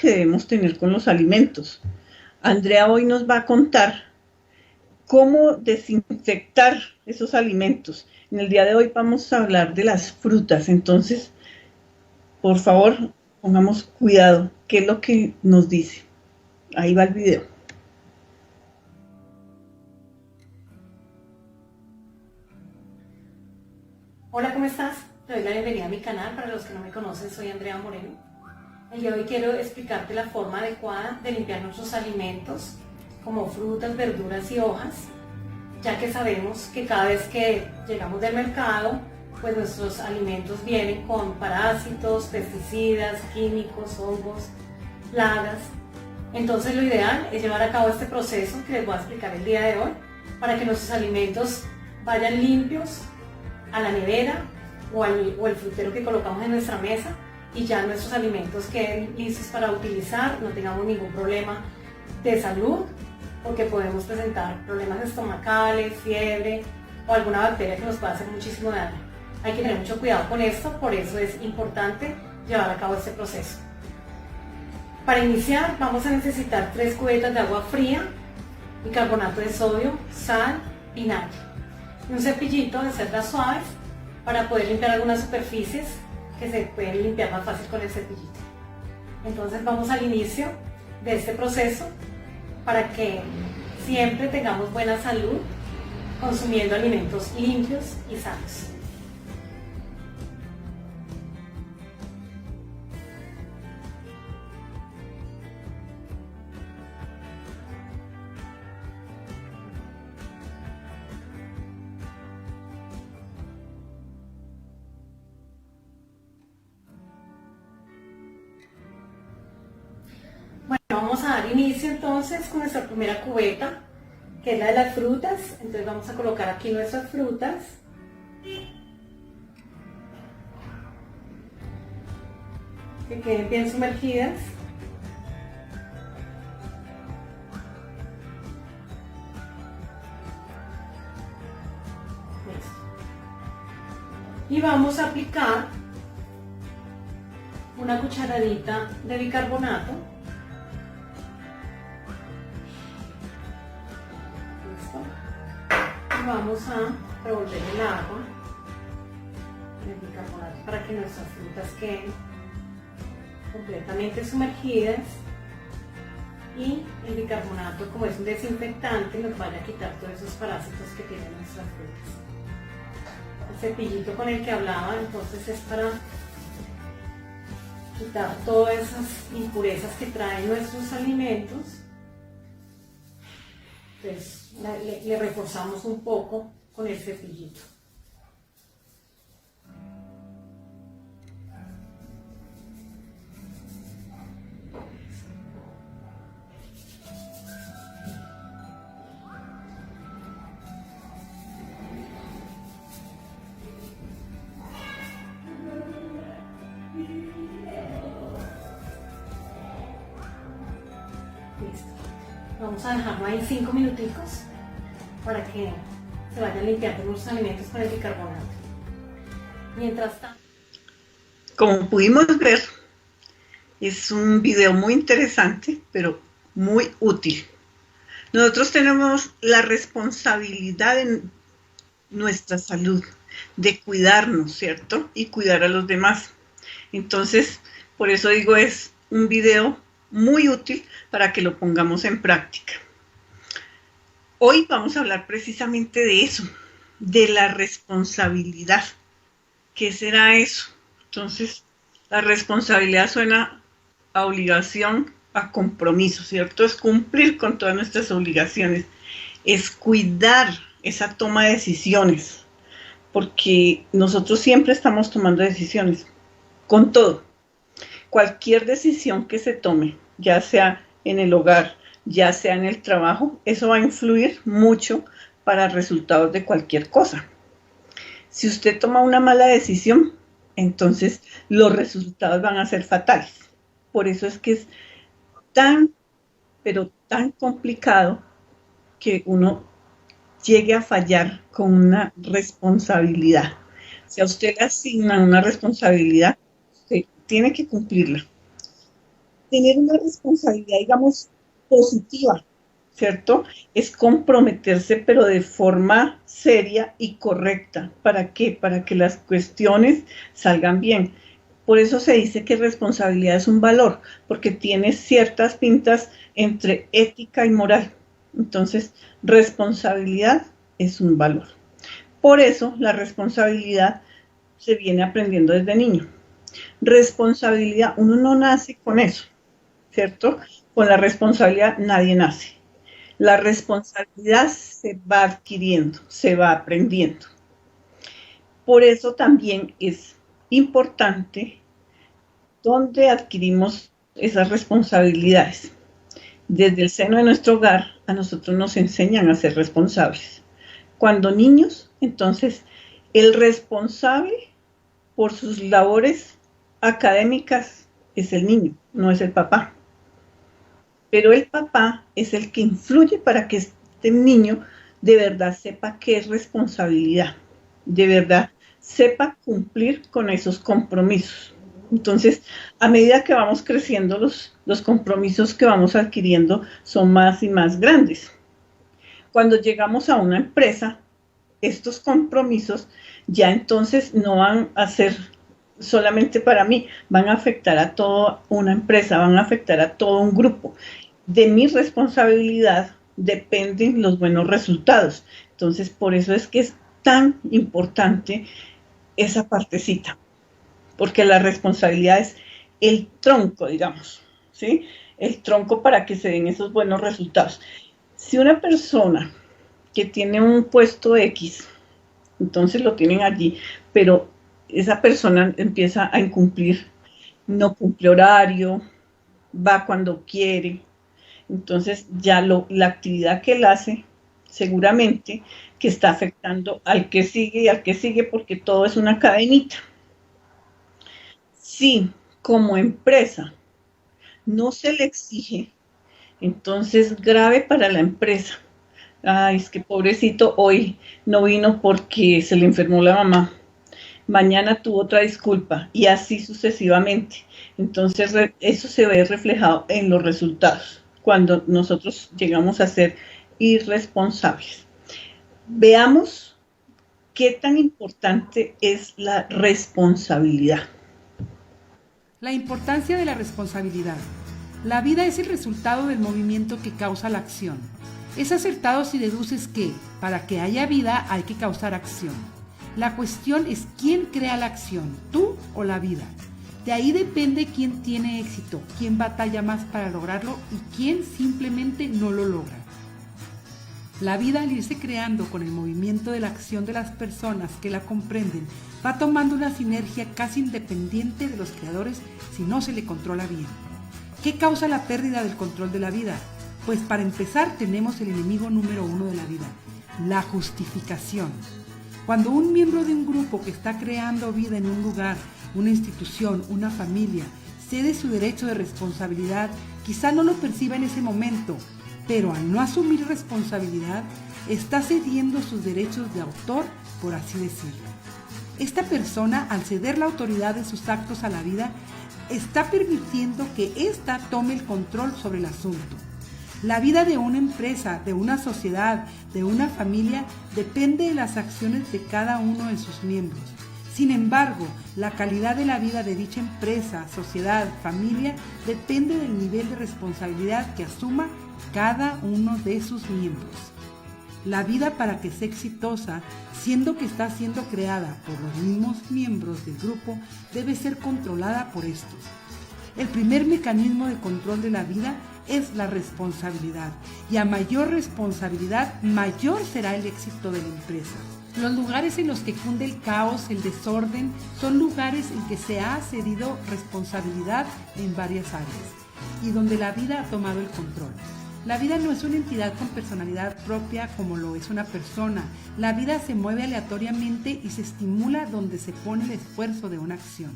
que debemos tener con los alimentos. Andrea hoy nos va a contar cómo desinfectar esos alimentos. En el día de hoy vamos a hablar de las frutas, entonces, por favor, pongamos cuidado. ¿Qué es lo que nos dice? Ahí va el video. Hola, ¿cómo estás? Te doy la bienvenida a mi canal. Para los que no me conocen, soy Andrea Moreno. El día de hoy quiero explicarte la forma adecuada de limpiar nuestros alimentos, como frutas, verduras y hojas, ya que sabemos que cada vez que llegamos del mercado, pues nuestros alimentos vienen con parásitos, pesticidas, químicos, hongos, plagas. Entonces lo ideal es llevar a cabo este proceso que les voy a explicar el día de hoy, para que nuestros alimentos vayan limpios a la nevera o el frutero que colocamos en nuestra mesa, y ya nuestros alimentos queden listos para utilizar, no tengamos ningún problema de salud, porque podemos presentar problemas estomacales, fiebre o alguna bacteria que nos pueda hacer muchísimo daño. Hay que tener mucho cuidado con esto, por eso es importante llevar a cabo este proceso. Para iniciar vamos a necesitar 3 cubetas de agua fría, bicarbonato de sodio, sal, vinagre y un cepillito de cerdas suaves para poder limpiar algunas superficies que se pueden limpiar más fácil con el cepillito. Entonces vamos al inicio de este proceso para que siempre tengamos buena salud consumiendo alimentos limpios y sanos. Vamos a dar inicio entonces con nuestra primera cubeta, que es la de las frutas. Entonces vamos a colocar aquí nuestras frutas. Que queden bien sumergidas. Listo. Y vamos a aplicar una cucharadita de bicarbonato. Vamos a revolver el agua en el bicarbonato para que nuestras frutas queden completamente sumergidas, y el bicarbonato, como es un desinfectante, nos vaya a quitar todos esos parásitos que tienen nuestras frutas. El cepillito con el que hablaba entonces es para quitar todas esas impurezas que traen nuestros alimentos. Entonces le reforzamos un poco con el cepillito. Listo. Vamos a dejarlo ahí 5 minuticos para que se vayan limpiando los alimentos con el bicarbonato. Mientras tanto, como pudimos ver, es un video muy interesante, pero muy útil. Nosotros tenemos la responsabilidad de nuestra salud, de cuidarnos, ¿cierto? Y cuidar a los demás. Entonces, por eso digo, es un video muy útil para que lo pongamos en práctica. Hoy vamos a hablar precisamente de eso, de la responsabilidad. ¿Qué será eso? Entonces, la responsabilidad suena a obligación, a compromiso, ¿cierto? Es cumplir con todas nuestras obligaciones, es cuidar esa toma de decisiones, porque nosotros siempre estamos tomando decisiones, con todo. Cualquier decisión que se tome, ya sea en el hogar, ya sea en el trabajo, eso va a influir mucho para resultados de cualquier cosa. Si usted toma una mala decisión, entonces los resultados van a ser fatales. Por eso es que es tan, pero tan complicado que uno llegue a fallar con una responsabilidad. Si a usted le asignan una responsabilidad, usted tiene que cumplirla. Tener una responsabilidad, digamos, positiva, ¿cierto? Es comprometerse, pero de forma seria y correcta. ¿Para qué? Para que las cuestiones salgan bien. Por eso se dice que responsabilidad es un valor, porque tiene ciertas pintas entre ética y moral. Entonces, responsabilidad es un valor. Por eso, la responsabilidad se viene aprendiendo desde niño. Responsabilidad, uno no nace con eso, ¿cierto? Con la responsabilidad nadie nace. La responsabilidad se va adquiriendo, se va aprendiendo. Por eso también es importante dónde adquirimos esas responsabilidades. Desde el seno de nuestro hogar, a nosotros nos enseñan a ser responsables. Cuando niños, entonces, el responsable por sus labores académicas es el niño, no es el papá. Pero el papá es el que influye para que este niño de verdad sepa qué es responsabilidad, de verdad sepa cumplir con esos compromisos. Entonces, a medida que vamos creciendo, los compromisos que vamos adquiriendo son más y más grandes. Cuando llegamos a una empresa, estos compromisos ya entonces no van a ser solamente para mí, van a afectar a toda una empresa, van a afectar a todo un grupo. De mi responsabilidad dependen los buenos resultados. Entonces, por eso es que es tan importante esa partecita, porque la responsabilidad es el tronco, digamos, ¿sí? El tronco para que se den esos buenos resultados. Si una persona que tiene un puesto X, entonces lo tienen allí, pero esa persona empieza a incumplir, no cumple horario, va cuando quiere, entonces ya la actividad que él hace seguramente que está afectando al que sigue y al que sigue porque todo es una cadenita. Si como empresa no se le exige, entonces grave para la empresa. Ay, es que pobrecito hoy no vino porque se le enfermó la mamá. Mañana tuvo otra disculpa y así sucesivamente. Entonces eso se ve reflejado en los resultados cuando nosotros llegamos a ser irresponsables. Veamos qué tan importante es la responsabilidad. La importancia de la responsabilidad. La vida es el resultado del movimiento que causa la acción. Es acertado si deduces que, para que haya vida, hay que causar acción. La cuestión es quién crea la acción, tú o la vida. De ahí depende quién tiene éxito, quién batalla más para lograrlo y quién simplemente no lo logra. La vida, al irse creando con el movimiento de la acción de las personas que la comprenden, va tomando una sinergia casi independiente de los creadores si no se le controla bien. ¿Qué causa la pérdida del control de la vida? Pues para empezar tenemos el enemigo número 1 de la vida, la justificación. Cuando un miembro de un grupo que está creando vida en un lugar, una institución, una familia, cede su derecho de responsabilidad, quizá no lo perciba en ese momento, pero al no asumir responsabilidad, está cediendo sus derechos de autor, por así decirlo. Esta persona, al ceder la autoridad de sus actos a la vida, está permitiendo que ésta tome el control sobre el asunto. La vida de una empresa, de una sociedad, de una familia, depende de las acciones de cada uno de sus miembros. Sin embargo, la calidad de la vida de dicha empresa, sociedad, familia, depende del nivel de responsabilidad que asuma cada uno de sus miembros. La vida, para que sea exitosa, siendo que está siendo creada por los mismos miembros del grupo, debe ser controlada por estos. El primer mecanismo de control de la vida es la responsabilidad, y a mayor responsabilidad, mayor será el éxito de la empresa. Los lugares en los que cunde el caos, el desorden, son lugares en que se ha cedido responsabilidad en varias áreas y donde la vida ha tomado el control. La vida no es una entidad con personalidad propia como lo es una persona. La vida se mueve aleatoriamente y se estimula donde se pone el esfuerzo de una acción.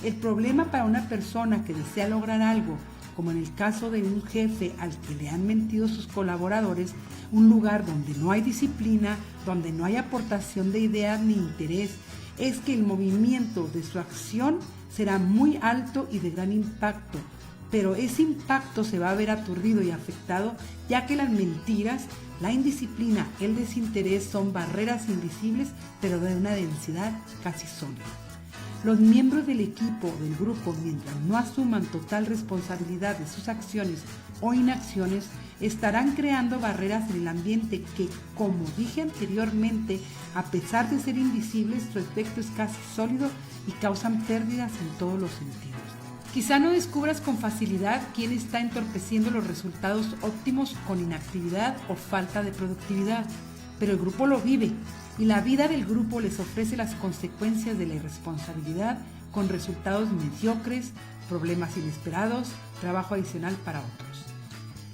El problema para una persona que desea lograr algo, como en el caso de un jefe al que le han mentido sus colaboradores, un lugar donde no hay disciplina, donde no hay aportación de ideas ni interés, es que el movimiento de su acción será muy alto y de gran impacto, pero ese impacto se va a ver aturdido y afectado, ya que las mentiras, la indisciplina, el desinterés son barreras invisibles, pero de una densidad casi sólida. Los miembros del equipo, del grupo, mientras no asuman total responsabilidad de sus acciones o inacciones, estarán creando barreras en el ambiente que, como dije anteriormente, a pesar de ser invisibles, su efecto es casi sólido y causan pérdidas en todos los sentidos. Quizá no descubras con facilidad quién está entorpeciendo los resultados óptimos con inactividad o falta de productividad, pero el grupo lo vive y la vida del grupo les ofrece las consecuencias de la irresponsabilidad con resultados mediocres, problemas inesperados, trabajo adicional para otros.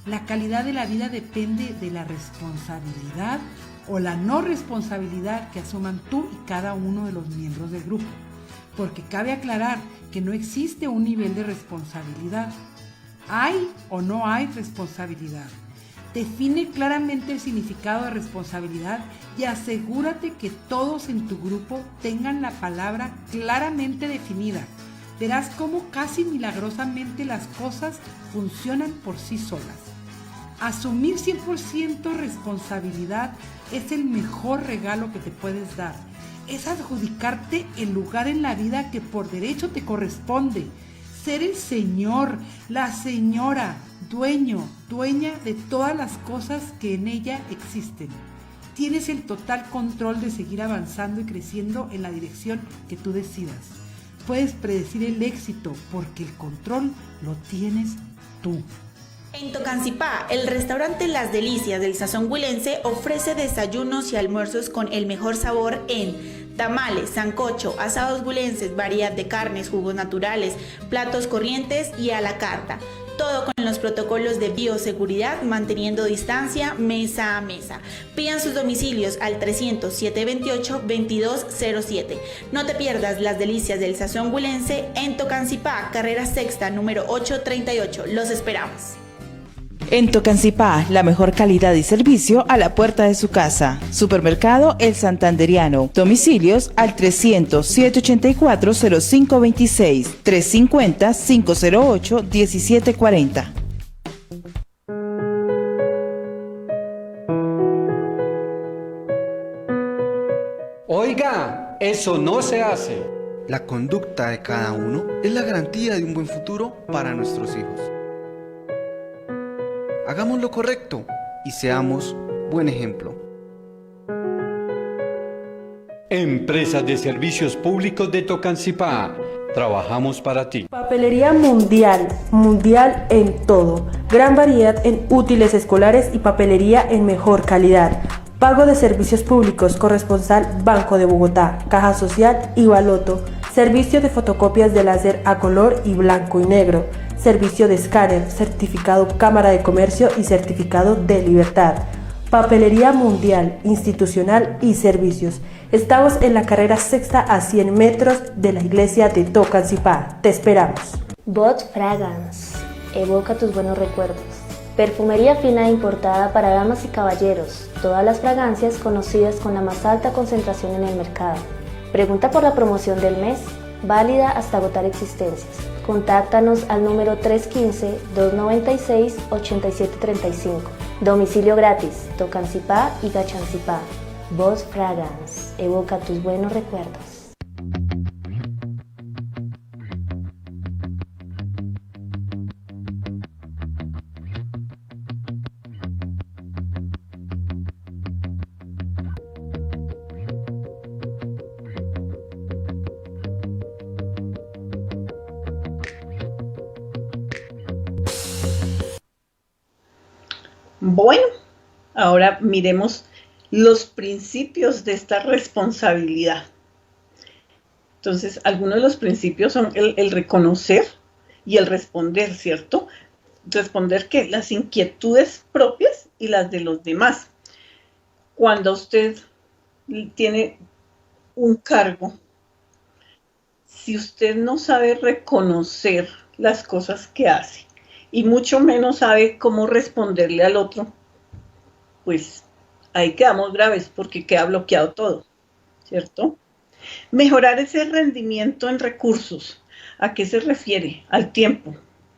La calidad de la vida depende de la responsabilidad o la no responsabilidad que asuman tú y cada uno de los miembros del grupo, porque cabe aclarar que no existe un nivel de responsabilidad. ¿Hay o no hay responsabilidad? Define claramente el significado de responsabilidad y asegúrate que todos en tu grupo tengan la palabra claramente definida. Verás cómo casi milagrosamente las cosas funcionan por sí solas. Asumir 100% responsabilidad es el mejor regalo que te puedes dar. Es adjudicarte el lugar en la vida que por derecho te corresponde. Ser el señor, la señora, dueña de todas las cosas que en ella existen. Tienes el total control de seguir avanzando y creciendo en la dirección que tú decidas. Puedes predecir el éxito porque el control lo tienes tú. En Tocancipá, el restaurante Las Delicias del Sazón Huilense ofrece desayunos y almuerzos con el mejor sabor en tamales, sancocho, asados huilenses, variedad de carnes, jugos naturales, platos corrientes y a la carta. Todo con los protocolos de bioseguridad, manteniendo distancia mesa a mesa. Pidan sus domicilios al 300-728-2207. No te pierdas Las Delicias del Sazón Huilense en Tocancipá, carrera sexta, número 838. Los esperamos. En Tocancipá, la mejor calidad y servicio a la puerta de su casa. Supermercado El Santanderiano. Domicilios al 300-784-0526, 350-508-1740. Oiga, eso no se hace. La conducta de cada uno es la garantía de un buen futuro para nuestros hijos. Hagamos lo correcto y seamos buen ejemplo. Empresas de Servicios Públicos de Tocancipá. Trabajamos para ti. Papelería mundial en todo. Gran variedad en útiles escolares y papelería en mejor calidad. Pago de servicios públicos, corresponsal Banco de Bogotá, Caja Social y Baloto. Servicio de fotocopias de láser a color y blanco y negro. Servicio de escáner, certificado Cámara de Comercio y certificado de Libertad. Papelería mundial, institucional y servicios. Estamos en la carrera sexta a 100 metros de la iglesia de Tocancipá. Te esperamos. Bot Fragrance. Evoca tus buenos recuerdos. Perfumería fina e importada para damas y caballeros. Todas las fragancias conocidas con la más alta concentración en el mercado. Pregunta por la promoción del mes, válida hasta agotar existencias. Contáctanos al número 315-296-8735. Domicilio gratis, Tocancipá y Gachancipá. Voz Fragrance, evoca tus buenos recuerdos. Bueno, ahora miremos los principios de esta responsabilidad. Entonces, algunos de los principios son el reconocer y el responder, ¿cierto? Responder que las inquietudes propias y las de los demás. Cuando usted tiene un cargo, si usted no sabe reconocer las cosas que hace, y mucho menos sabe cómo responderle al otro, pues ahí quedamos graves porque queda bloqueado todo, ¿cierto? Mejorar ese rendimiento en recursos. ¿A qué se refiere? Al tiempo.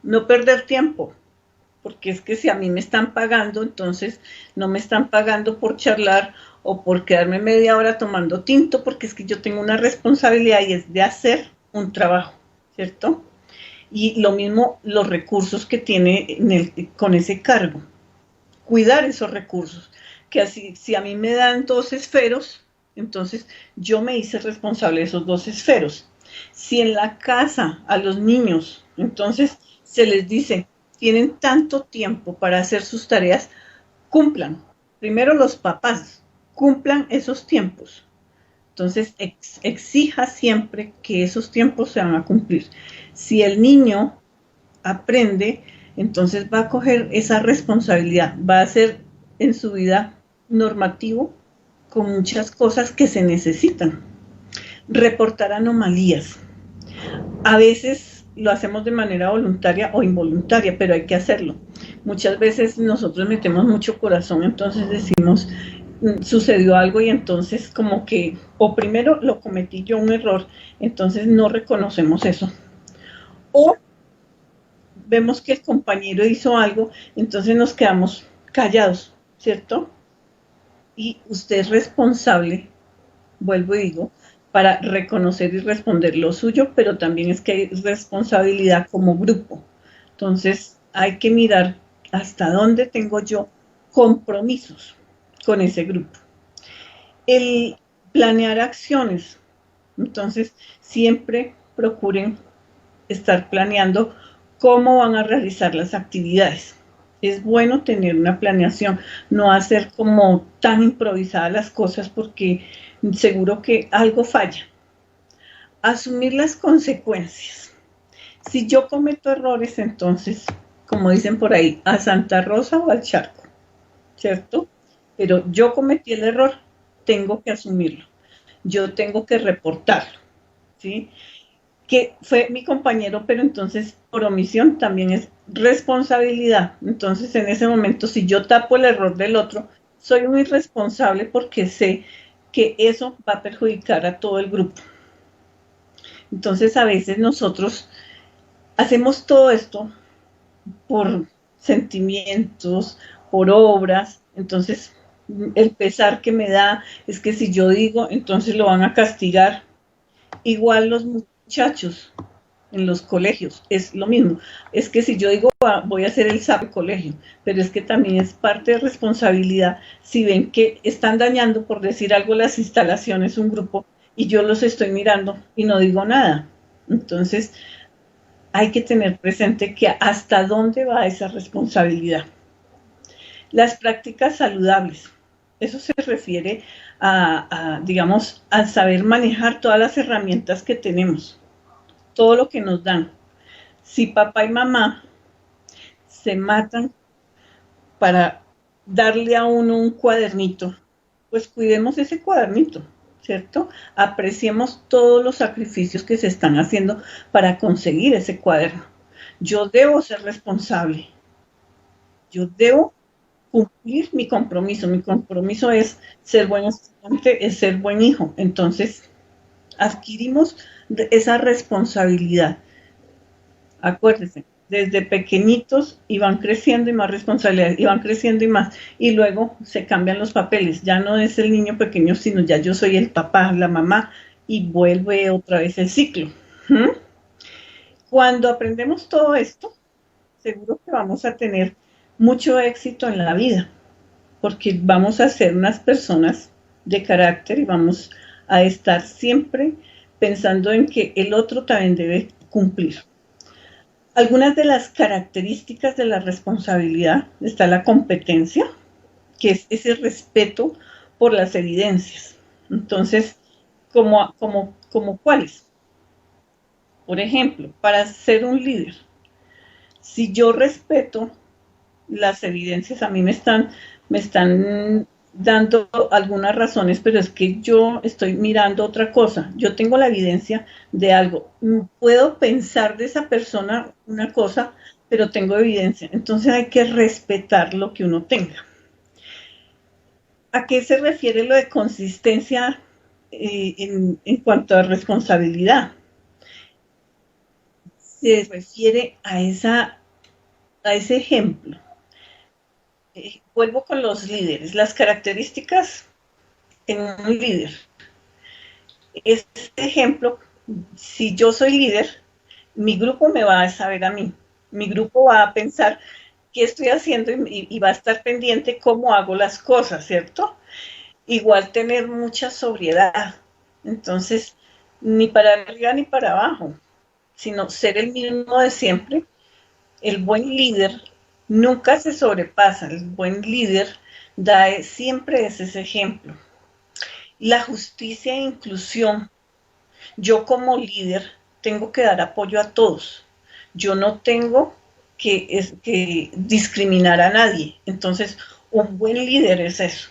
no perder tiempo, porque es que si a mí me están pagando, entonces no me están pagando por charlar o por quedarme media hora tomando tinto, porque es que yo tengo una responsabilidad y es de hacer un trabajo, ¿cierto? Y lo mismo los recursos que tiene con ese cargo, cuidar esos recursos, que así, si a mí me dan 2 esferos, entonces yo me hice responsable de esos 2 esferos. Si en la casa a los niños, entonces se les dice, tienen tanto tiempo para hacer sus tareas, cumplan. Primero los papás, cumplan esos tiempos. Entonces exija siempre que esos tiempos se van a cumplir. Si el niño aprende, entonces va a coger esa responsabilidad, va a ser en su vida normativo con muchas cosas que se necesitan. Reportar anomalías. A veces lo hacemos de manera voluntaria o involuntaria, pero hay que hacerlo. Muchas veces nosotros metemos mucho corazón, entonces decimos, sucedió algo y entonces como que, o primero lo cometí yo un error, entonces no reconocemos eso. O vemos que el compañero hizo algo, entonces nos quedamos callados, ¿cierto? Y usted es responsable, vuelvo y digo, para reconocer y responder lo suyo, pero también es que hay responsabilidad como grupo. Entonces hay que mirar hasta dónde tengo yo compromisos con ese grupo. El planear acciones, entonces siempre procuren estar planeando cómo van a realizar las actividades. Es bueno tener una planeación, no hacer como tan improvisadas las cosas porque seguro que algo falla. Asumir las consecuencias. Si yo cometo errores, entonces, como dicen por ahí, a Santa Rosa o al charco, ¿cierto? Pero yo cometí el error, tengo que asumirlo. Yo tengo que reportarlo, ¿sí? Que fue mi compañero, pero entonces por omisión también es responsabilidad. Entonces en ese momento, si yo tapo el error del otro, soy un irresponsable porque sé que eso va a perjudicar a todo el grupo. Entonces a veces nosotros hacemos todo esto por sentimientos, por obras, entonces el pesar que me da es que si yo digo, entonces lo van a castigar. Igual los muchachos en los colegios, es lo mismo. Es que si yo digo voy a hacer el SAP colegio, pero es que también es parte de responsabilidad. Si ven que están dañando, por decir algo, las instalaciones, un grupo, y yo los estoy mirando y no digo nada. Entonces, hay que tener presente que hasta dónde va esa responsabilidad. Las prácticas saludables. Eso se refiere digamos, a saber manejar todas las herramientas que tenemos, todo lo que nos dan. Si papá y mamá se matan para darle a uno un cuadernito, pues cuidemos ese cuadernito, ¿cierto? Apreciemos todos los sacrificios que se están haciendo para conseguir ese cuaderno. Yo debo ser responsable. Yo debo cumplir mi compromiso. Mi compromiso es ser buen estudiante, es ser buen hijo. Entonces, adquirimos esa responsabilidad. Acuérdense, desde pequeñitos y van creciendo y más responsabilidades, y van creciendo y más. Y luego se cambian los papeles. Ya no es el niño pequeño, sino ya yo soy el papá, la mamá, y vuelve otra vez el ciclo. Cuando aprendemos todo esto, seguro que vamos a tener mucho éxito en la vida, porque vamos a ser unas personas de carácter y vamos a estar siempre pensando en que el otro también debe cumplir. Algunas de las características de la responsabilidad está la competencia, que es ese respeto por las evidencias. Entonces, ¿como cuáles? Por ejemplo, para ser un líder, si yo respeto las evidencias, a mí me están dando algunas razones, pero es que yo estoy mirando otra cosa. Yo tengo la evidencia de algo. Puedo pensar de esa persona una cosa, pero tengo evidencia. Entonces hay que respetar lo que uno tenga. ¿A qué se refiere lo de consistencia en cuanto a responsabilidad? se refiere a ese ejemplo. Vuelvo con los líderes. Las características en un líder. Este ejemplo, si yo soy líder, mi grupo me va a saber a mí. Mi grupo va a pensar qué estoy haciendo y va a estar pendiente cómo hago las cosas, ¿cierto? Igual tener mucha sobriedad. Entonces, ni para arriba ni para abajo, sino ser el mismo de siempre. El buen líder nunca se sobrepasa. El buen líder da siempre ese ejemplo. La justicia e inclusión. Yo como líder tengo que dar apoyo a todos. Yo no tengo que discriminar a nadie. Entonces, un buen líder es eso.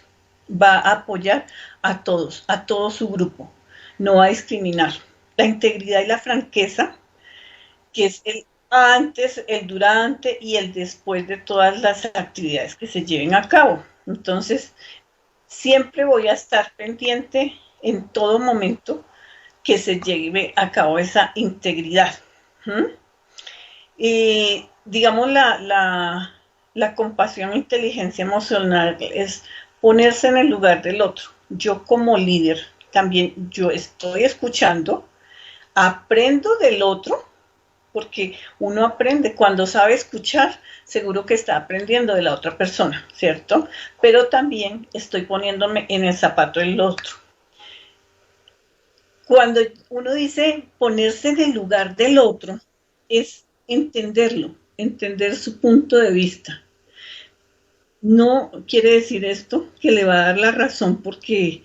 Va a apoyar a todos, a todo su grupo. No va a discriminar. La integridad y la franqueza, que es el antes, el durante y el después de todas las actividades que se lleven a cabo. Entonces, siempre voy a estar pendiente en todo momento que se lleve a cabo esa integridad. Y digamos, la compasión e inteligencia emocional es ponerse en el lugar del otro. Yo como líder también, yo estoy escuchando, aprendo del otro, porque uno aprende cuando sabe escuchar, seguro que está aprendiendo de la otra persona, ¿cierto? Pero también estoy poniéndome en el zapato del otro. Cuando uno dice ponerse en el lugar del otro, es entenderlo, entender su punto de vista. No quiere decir esto que le va a dar la razón porque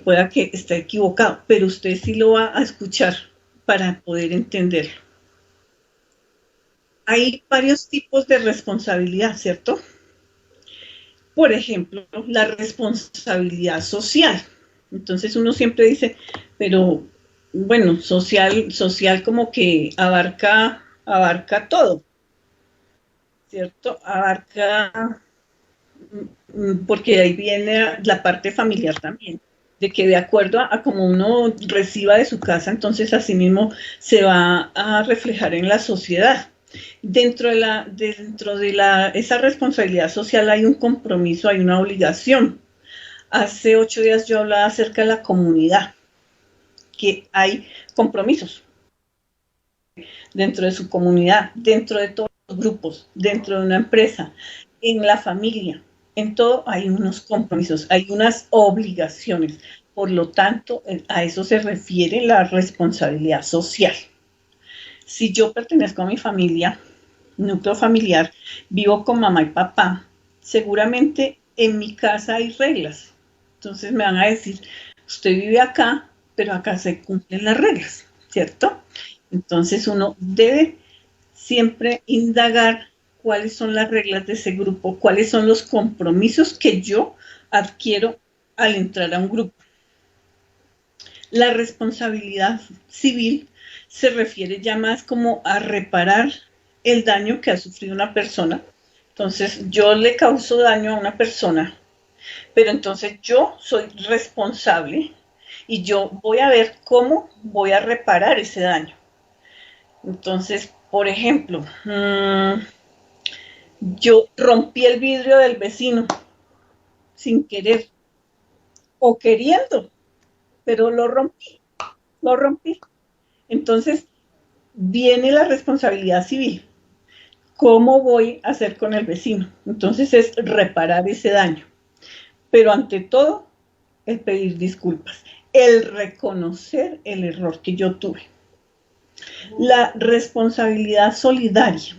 pueda que esté equivocado, pero usted sí lo va a escuchar para poder entenderlo. Hay varios tipos de responsabilidad, ¿cierto? Por ejemplo, la responsabilidad social. Entonces uno siempre dice, pero bueno, social como que abarca todo, ¿cierto? Abarca, porque ahí viene la parte familiar también, de que de acuerdo a cómo uno reciba de su casa, entonces así mismo se va a reflejar en la sociedad. Dentro de esa responsabilidad social hay un compromiso, hay una obligación. Hace 8 días yo hablaba acerca de la comunidad, que hay compromisos dentro de su comunidad, dentro de todos los grupos, dentro de una empresa, en la familia, en todo hay unos compromisos, hay unas obligaciones. Por lo tanto, a eso se refiere la responsabilidad social. Si yo pertenezco a mi familia, núcleo familiar, vivo con mamá y papá, seguramente en mi casa hay reglas. Entonces me van a decir, usted vive acá, pero acá se cumplen las reglas, ¿cierto? Entonces uno debe siempre indagar cuáles son las reglas de ese grupo, cuáles son los compromisos que yo adquiero al entrar a un grupo. La responsabilidad civil se refiere ya más como a reparar el daño que ha sufrido una persona. Entonces, yo le causo daño a una persona, pero entonces yo soy responsable y yo voy a ver cómo voy a reparar ese daño. Entonces, por ejemplo, yo rompí el vidrio del vecino sin querer o queriendo, pero lo rompí. Entonces, viene la responsabilidad civil. ¿Cómo voy a hacer con el vecino? Entonces es reparar ese daño. Pero ante todo, el pedir disculpas, el reconocer el error que yo tuve. La responsabilidad solidaria,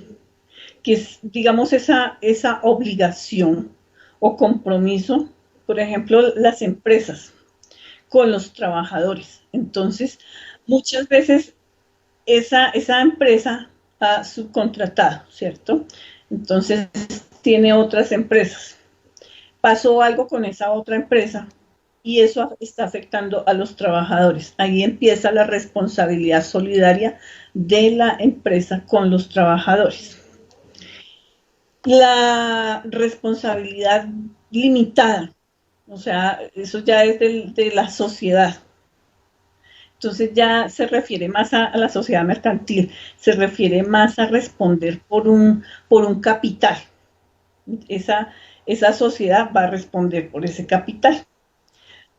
que es, digamos, esa obligación o compromiso, por ejemplo, las empresas con los trabajadores. Entonces, muchas veces esa empresa ha subcontratado, ¿cierto? Entonces, tiene otras empresas. Pasó algo con esa otra empresa y eso está afectando a los trabajadores. Ahí empieza la responsabilidad solidaria de la empresa con los trabajadores. La responsabilidad limitada, o sea, eso ya es de la sociedad. Entonces ya se refiere más a la sociedad mercantil, se refiere más a responder por un capital. Esa sociedad va a responder por ese capital.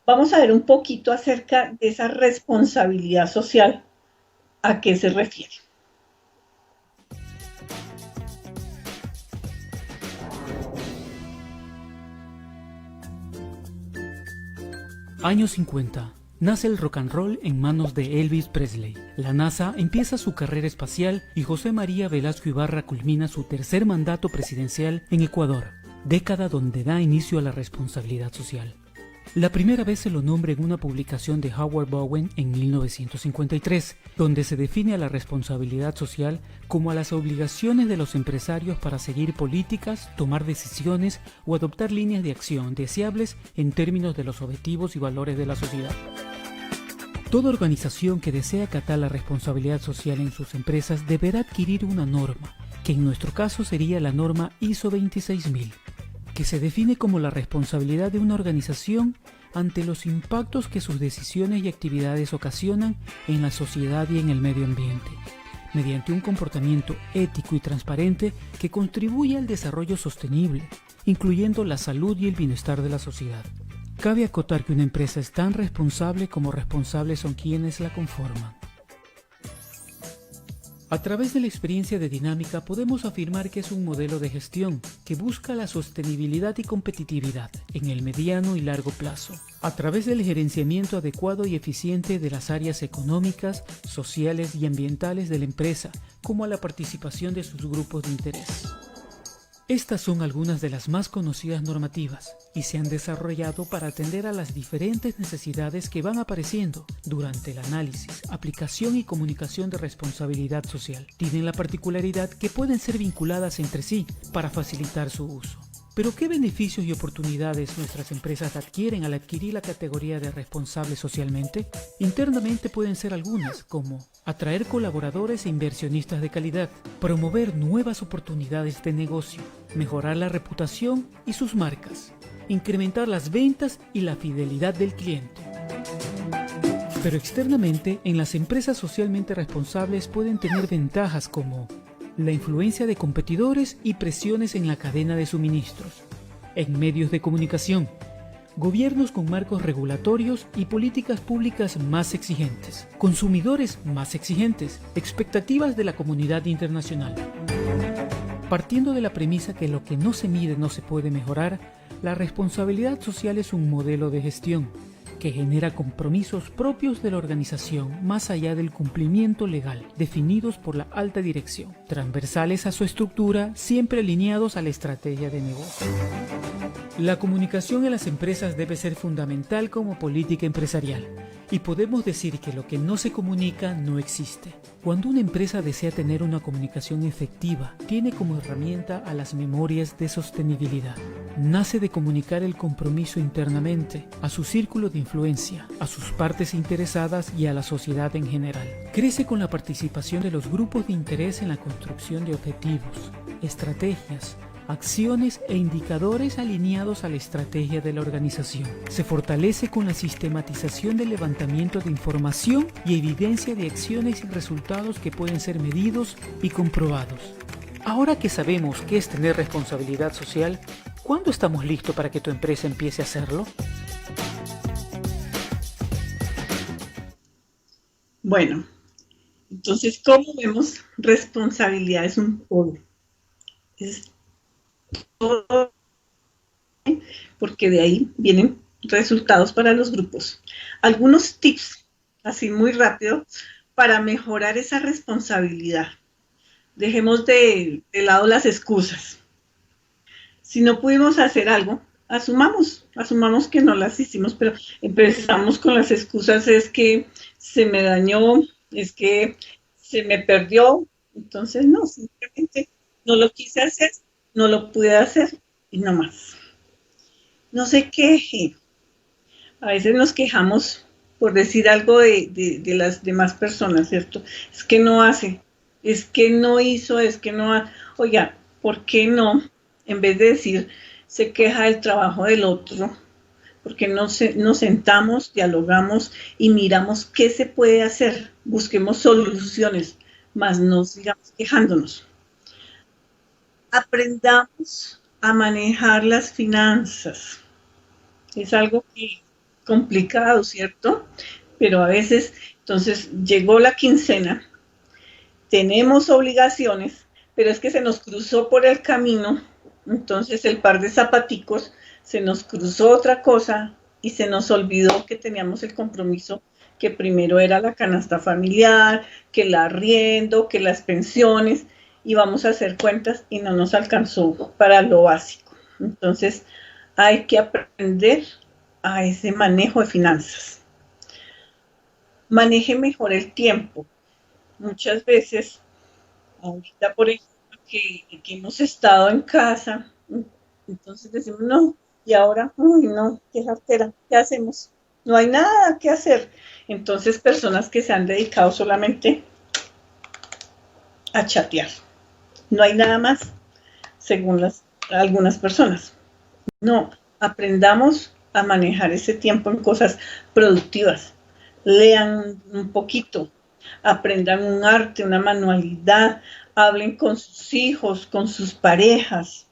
Vamos a ver un poquito acerca de esa responsabilidad social, ¿a qué se refiere? Años 50. Nace el rock and roll en manos de Elvis Presley. La NASA empieza su carrera espacial y José María Velasco Ibarra culmina su tercer mandato presidencial en Ecuador, década donde da inicio a la responsabilidad social. La primera vez se lo nombra en una publicación de Howard Bowen en 1953, donde se define a la responsabilidad social como a las obligaciones de los empresarios para seguir políticas, tomar decisiones o adoptar líneas de acción deseables en términos de los objetivos y valores de la sociedad. Toda organización que desea acatar la responsabilidad social en sus empresas deberá adquirir una norma, que en nuestro caso sería la norma ISO 26000, que se define como la responsabilidad de una organización ante los impactos que sus decisiones y actividades ocasionan en la sociedad y en el medio ambiente, mediante un comportamiento ético y transparente que contribuya al desarrollo sostenible, incluyendo la salud y el bienestar de la sociedad. Cabe acotar que una empresa es tan responsable como responsables son quienes la conforman. A través de la experiencia de Dinámica podemos afirmar que es un modelo de gestión que busca la sostenibilidad y competitividad en el mediano y largo plazo, a través del gerenciamiento adecuado y eficiente de las áreas económicas, sociales y ambientales de la empresa, como a la participación de sus grupos de interés. Estas son algunas de las más conocidas normativas y se han desarrollado para atender a las diferentes necesidades que van apareciendo durante el análisis, aplicación y comunicación de responsabilidad social. Tienen la particularidad que pueden ser vinculadas entre sí para facilitar su uso. Pero ¿qué beneficios y oportunidades nuestras empresas adquieren al adquirir la categoría de responsable socialmente? Internamente pueden ser algunas, como atraer colaboradores e inversionistas de calidad, promover nuevas oportunidades de negocio, mejorar la reputación y sus marcas, incrementar las ventas y la fidelidad del cliente. Pero externamente, en las empresas socialmente responsables pueden tener ventajas como la influencia de competidores y presiones en la cadena de suministros, en medios de comunicación, gobiernos con marcos regulatorios y políticas públicas más exigentes, consumidores más exigentes, expectativas de la comunidad internacional. Partiendo de la premisa que lo que no se mide no se puede mejorar, la responsabilidad social es un modelo de gestión que genera compromisos propios de la organización más allá del cumplimiento legal, definidos por la alta dirección, transversales a su estructura, siempre alineados a la estrategia de negocio. La comunicación en las empresas debe ser fundamental como política empresarial, y podemos decir que lo que no se comunica no existe. Cuando una empresa desea tener una comunicación efectiva, tiene como herramienta a las memorias de sostenibilidad. Nace de comunicar el compromiso internamente, a su círculo de influencia, a sus partes interesadas y a la sociedad en general. Crece con la participación de los grupos de interés en la construcción de objetivos, estrategias, acciones e indicadores alineados a la estrategia de la organización. Se fortalece con la sistematización del levantamiento de información y evidencia de acciones y resultados que pueden ser medidos y comprobados. Ahora que sabemos qué es tener responsabilidad social, ¿cuándo estamos listos para que tu empresa empiece a hacerlo? Bueno, entonces, ¿cómo vemos responsabilidad? Es un todo. Es todo, porque de ahí vienen resultados para los grupos. Algunos tips, así muy rápido, para mejorar esa responsabilidad. Dejemos de lado las excusas. Si no pudimos hacer algo, asumamos que no las hicimos, pero empezamos con las excusas, es que se me dañó, es que se me perdió, entonces no, simplemente no lo quise hacer, no lo pude hacer y no más. No se queje. A veces nos quejamos por decir algo de las demás personas, ¿cierto? Es que no hace, es que no hizo, es que no hace. Oiga, ¿por qué no? En vez de decir, se queja del trabajo del otro, porque nos sentamos, dialogamos y miramos qué se puede hacer, busquemos soluciones, más no sigamos quejándonos. Aprendamos a manejar las finanzas. Es algo complicado, ¿cierto? Pero a veces, entonces, llegó la quincena, tenemos obligaciones, pero es que se nos cruzó por el camino, entonces el par de zapaticos, se nos cruzó otra cosa y se nos olvidó que teníamos el compromiso que primero era la canasta familiar, que el arriendo, que las pensiones, y vamos a hacer cuentas y no nos alcanzó para lo básico. Entonces hay que aprender a ese manejo de finanzas. Maneje mejor el tiempo. Muchas veces, ahorita por ejemplo, que hemos estado en casa, entonces decimos, no, y ahora, uy, no, qué jartera, ¿qué hacemos? No hay nada que hacer. Entonces, personas que se han dedicado solamente a chatear. No hay nada más, según algunas personas. No, aprendamos a manejar ese tiempo en cosas productivas. Lean un poquito, aprendan un arte, una manualidad, hablen con sus hijos, con sus parejas.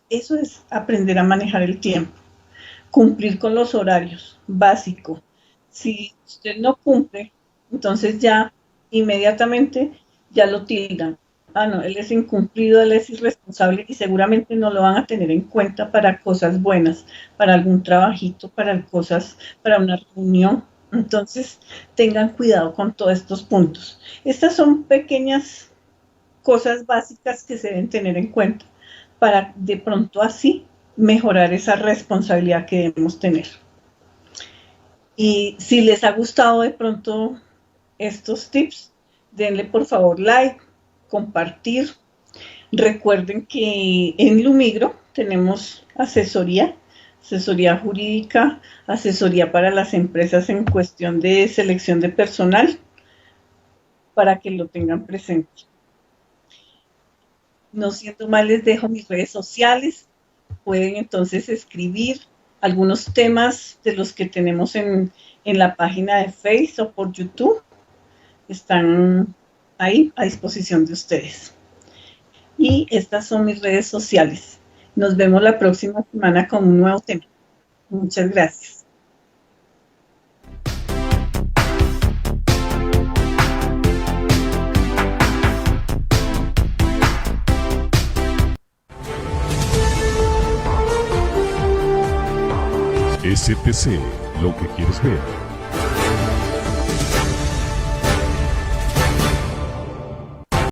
Eso es aprender a manejar el tiempo. Cumplir con los horarios, básico. Si usted no cumple, entonces ya inmediatamente ya lo tildan. Ah, no, él es incumplido, él es irresponsable y seguramente no lo van a tener en cuenta para cosas buenas, para algún trabajito, para una reunión. Entonces, tengan cuidado con todos estos puntos. Estas son pequeñas cosas básicas que se deben tener en cuenta para de pronto así mejorar esa responsabilidad que debemos tener. Y si les ha gustado de pronto estos tips, denle por favor like, compartir. Recuerden que en Lumigro tenemos asesoría jurídica, asesoría para las empresas en cuestión de selección de personal, para que lo tengan presente. No siendo más, les dejo mis redes sociales. Pueden entonces escribir algunos temas de los que tenemos en la página de Facebook o por YouTube. Están ahí a disposición de ustedes. Y estas son mis redes sociales. Nos vemos la próxima semana con un nuevo tema. Muchas gracias. STC, lo que quieres ver.